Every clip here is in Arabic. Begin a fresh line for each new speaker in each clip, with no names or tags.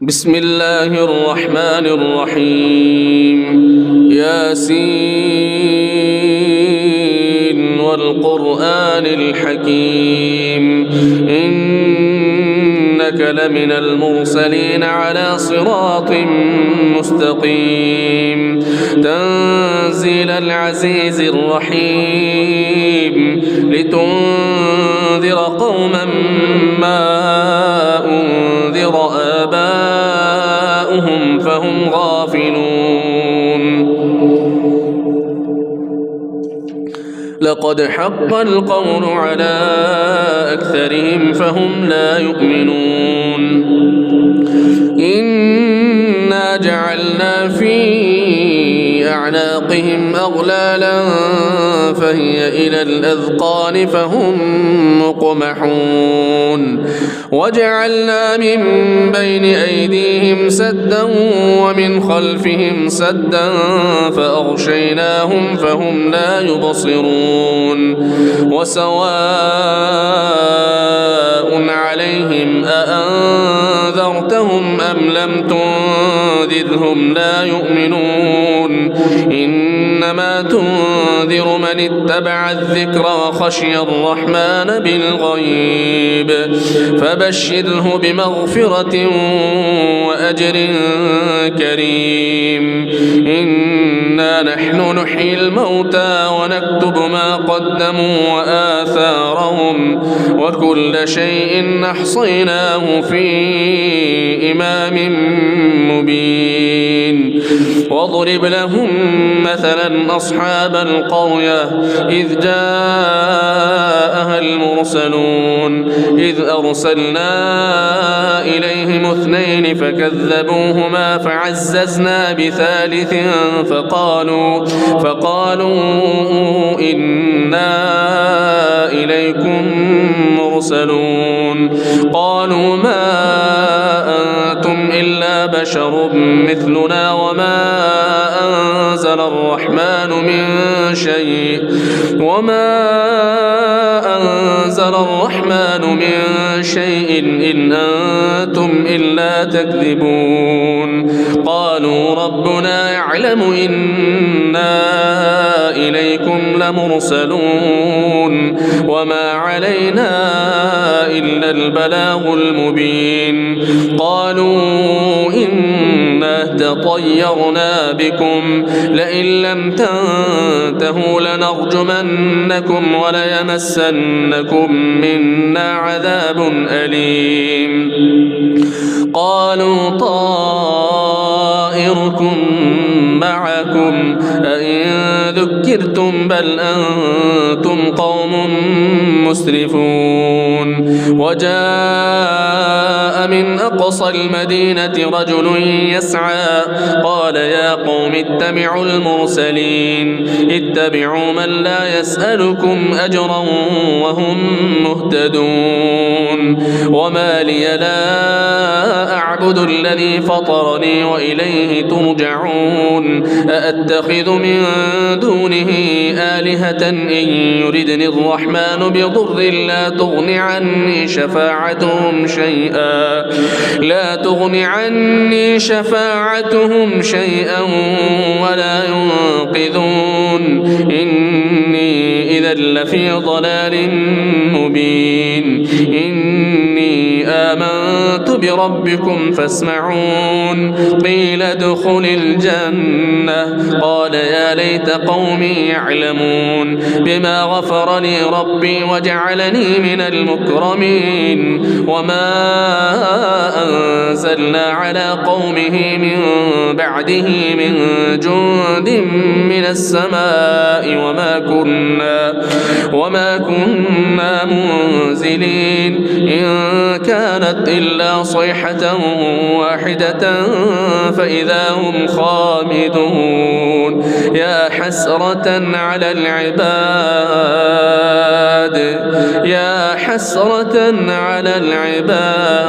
بسم الله الرحمن الرحيم. ياسين والقرآن الحكيم إنك لمن المرسلين على صراط مستقيم تنزيل العزيز الرحيم لتنذر قوما ما أنذر آباؤهم فهم غافلون. لقد حق القول على أكثرهم فهم لا يؤمنون. إنا جعلنا في أعناقهم أغلالا فهي إلى الأذقان فهم مقمحون. وجعلنا من بين أيديهم سدا ومن خلفهم سدا فأغشيناهم فهم لا يبصرون. وسواء عليهم أأنذرتهم أم لم تنذرهم لا يؤمنون. إنما تنذر من اتبع الذكر وخشي الرحمن بالغيب فبشره بمغفرة وأجر كريم. إنا نحن نحيي الموتى ونكتب ما قدموا وآثارهم وكل شيء أحصيناه في إمام مبين. واضرب لهم مثلا أصحاب القرية إذ جاءها المرسلون إذ أرسلنا إليهم اثنين فكذبوهما فعززنا بثالث فقالوا إنا إليكم مرسلون. قالوا ما أنتم إلا بشر مثلنا وما أنزل الرحمن من شيء إن أنتم إلا تكذبون. قالوا ربنا يعلم إنا إليكم لمرسلون وما علينا إلا البلاغ المبين. قالوا إنا تطيرنا بكم لئن لم تنتهوا لنرجمنكم وليمسنكم منا عذاب أليم. قالوا طائركم معكم أئن ذكرتم بل أنتم قوم مسرفون. وجاء من أقصى المدينة رجل يسعى قال يا قوم اتبعوا المرسلين اتبعوا من لا يسألكم أجرا وهم مهتدون. وما لي لا أعبد الذي فطرني وإليه ترجعون. أأتخذ من دونه آلهة إن يردني الرحمن بضر لا تغن عني شفاعتهم شيئا ولا ينقذون. إني إذا لفي ضلال مبين. إني آمنت بربكم فاسمعون. قيل ادخل الجنة قال يا ليت قومي يعلمون بما غفر لي ربي وجعلني من المكرمين. وما أنزلنا على قومه من بعده من جند من السماء وما كنا منزلين. إن كانت إلا صيحة واحدة فإذا هم خامدون. يا حسرة على العباد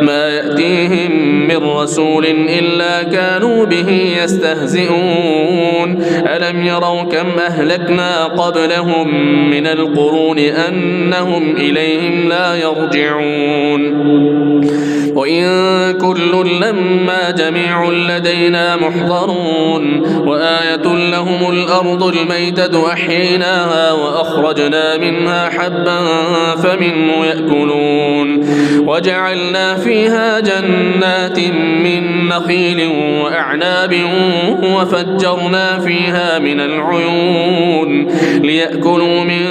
ما يأتيهم من رسول إلا كانوا به يستهزئون. ألم يروا كم أهلكنا قبلهم من القرون أنهم إليهم لا يرجعون وإن كل لما جميع لدينا محضرون وآية لهم الأرض الميتة أحييناها وأخرجنا منها حبا فمنه يأكلون وجعلنا فيها جنات من نخيل وأعناب وفجرنا فيها من العيون ليأكلوا من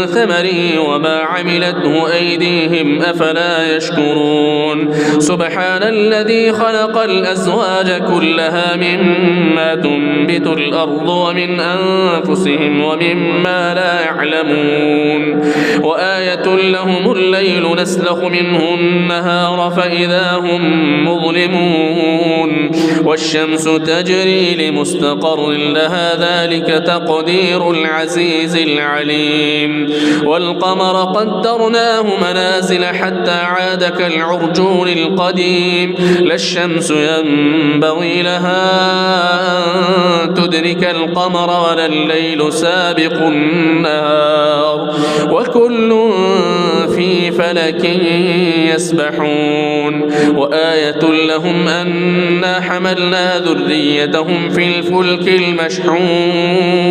ثمره وما عملته أيديهم أفلا يشكرون سبحان الذي خلق الأزواج كلها مما تنبت الأرض ومن أنفسهم ومما لا يعلمون وآية لهم الليل نسلخ منه النهار فإذا هم مظلمون والشمس تجري لمستقر لها ذلك تقدير العزيز العليم والقمر قدرناه منازل حتى عاد كالعرجون القديم لا الشمس ينبغي لها أن تدرك القمر ولا الليل سابق النهار وكل في فلك يسبحون وآية لهم أنا حملنا ذريتهم في الفلك المشحون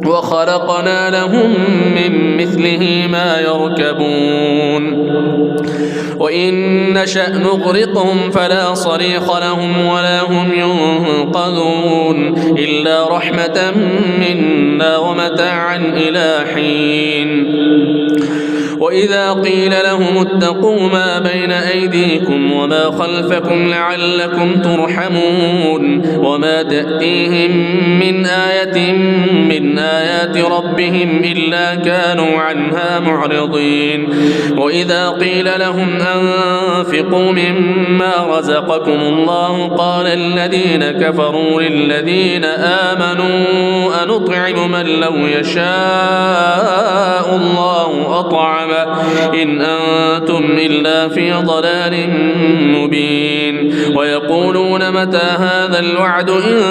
وخلقنا لهم من مثله ما يركبون وإن نشأ نغرقهم فلا صريخ لهم ولا هم ينقذون إلا رحمة منا ومتاعا إلى حين وإذا قيل لهم اتقوا ما بين أيديكم وما خلفكم لعلكم ترحمون وما تأتيهم من آية من آيات ربهم إلا كانوا عنها معرضين وإذا قيل لهم أنفقوا مما رزقكم الله قال الذين كفروا للذين آمنوا أنطعم من لو يشاء الله أطعمه إن أنتم إلا في ضلال مبين ويقولون متى هذا الوعد إن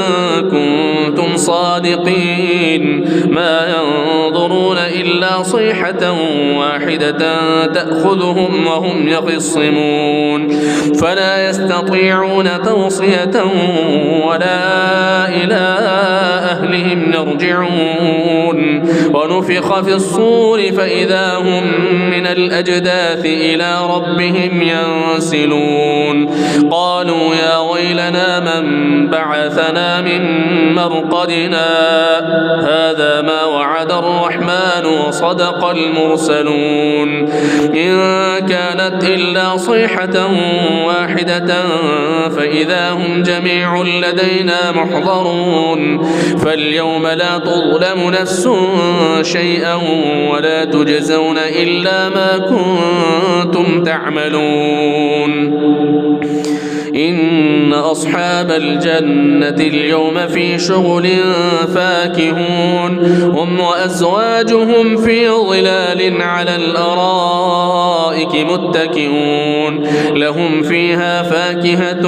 كنتم صادقين ما ينظرون إلا صيحة واحدة تأخذهم وهم يخصمون فلا يستطيعون توصية ولا إلى أهلهم يرجعون ونفخ في الصور فإذا هم من الأجداث إلى ربهم ينسلون قالوا يا ويلنا من بعثنا من مرقدنا هذا ما وعد الرحمن وصدق المرسلون إن كانت إلا صيحة واحدة فإذا هم جميع لدينا محضرون فاليوم لا تظلم نفس شيئا ولا تجزون إلا ما كنتم تعملون إن أصحاب الجنة اليوم في شغل فاكهون هم وأزواجهم في ظلال على الأرائك متكئون لهم فيها فاكهة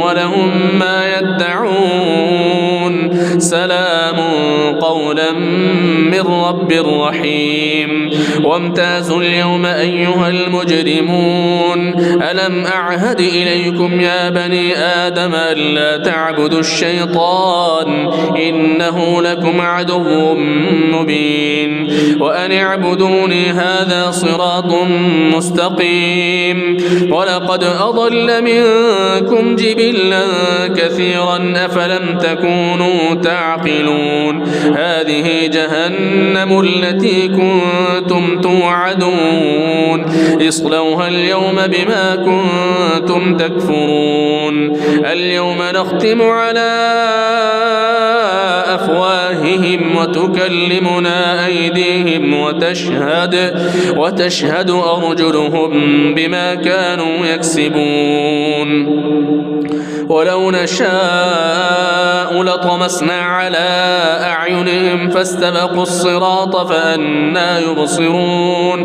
ولهم ما يدعون سلام قولا من رب رحيم وامتازوا اليوم أيها المجرمون ألم أعهد إليكم يا بني آدم ألا تعبدوا الشيطان إنه لكم عدو مبين وأن اعبدوني هذا صراط مستقيم ولقد أضل منكم جبلا كثيرا أفلم تكونوا تعقلون هذه جهنم التي كنتم توعدون اصلوها اليوم بما كنتم تكفرون اليوم نختم على أفواههم وتكلمنا أيديهم وتشهد أرجلهم بما كانوا يكسبون ولو نشاء لطمسنا على أعينهم فاستبقوا الصراط فأنى يبصرون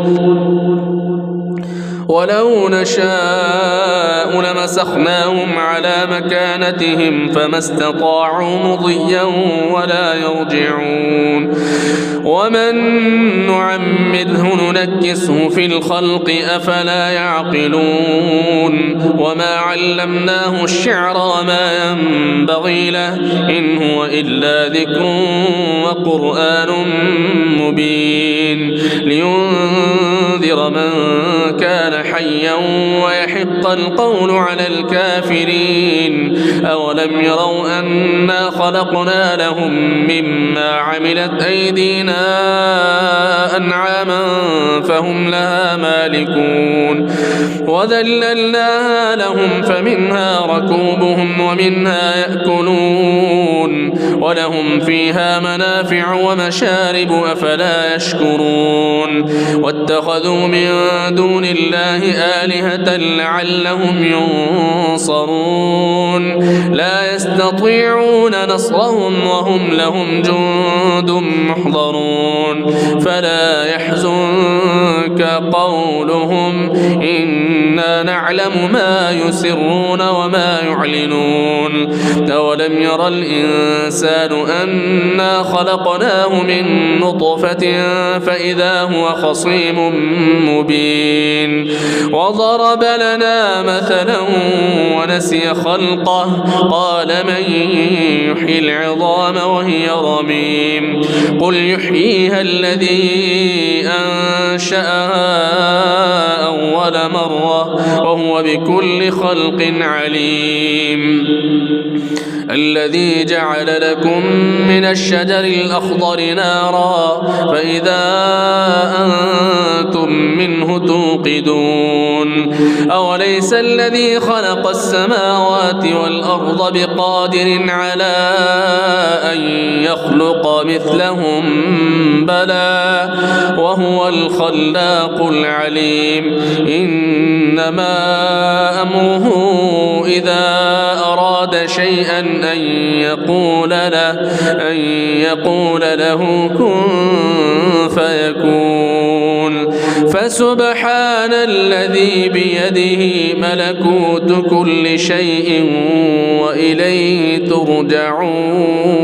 ولو نشاء لمسخناهم على مكانتهم فما استطاعوا مضيا ولا يرجعون ومن نعمره ننكسه في الخلق أفلا يعقلون وما علمناه الشعر وما ينبغي له إن هو إلا ذكر وقرآن مبين لينذر من كان حيا ويحق القول على الكافرين أولم يروا أنا خلقنا لهم مما عملت أيدينا أنعاما فهم لها مالكون وذللناها لهم فمنها ركوبهم ومنها يأكلون ولهم فيها منافع ومشارب أفلا يشكرون واتخذوا من دون الله آلهة لعلهم ينصرون لا يستطيعون نصرهم وهم لهم جند محضرون فلا يحزنك قولهم إنا نعلم ما يسرون وما يعلنون أولم ير الإنسان أنا خلقناه من نطفة فإذا هو خصيم مبين وضرب لنا مثلا ونسي خلقه قال من يحيي العظام وهي رميم قل يحييها الذي أنشأها أول مرة وهو بكل خلق عليم الذي جعل لكم من الشجر الأخضر نارا فإذا أنتم منه توقدون أوليس الذي خلق السماوات والأرض بقادر على أن يخلق مثلهم بلى وهو الخلاق العليم إنما أمره إذا أراد شيئا أن يقول له كن فيكون فسبحان الذي بيده ملكوت كل شيء وإليه ترجعون.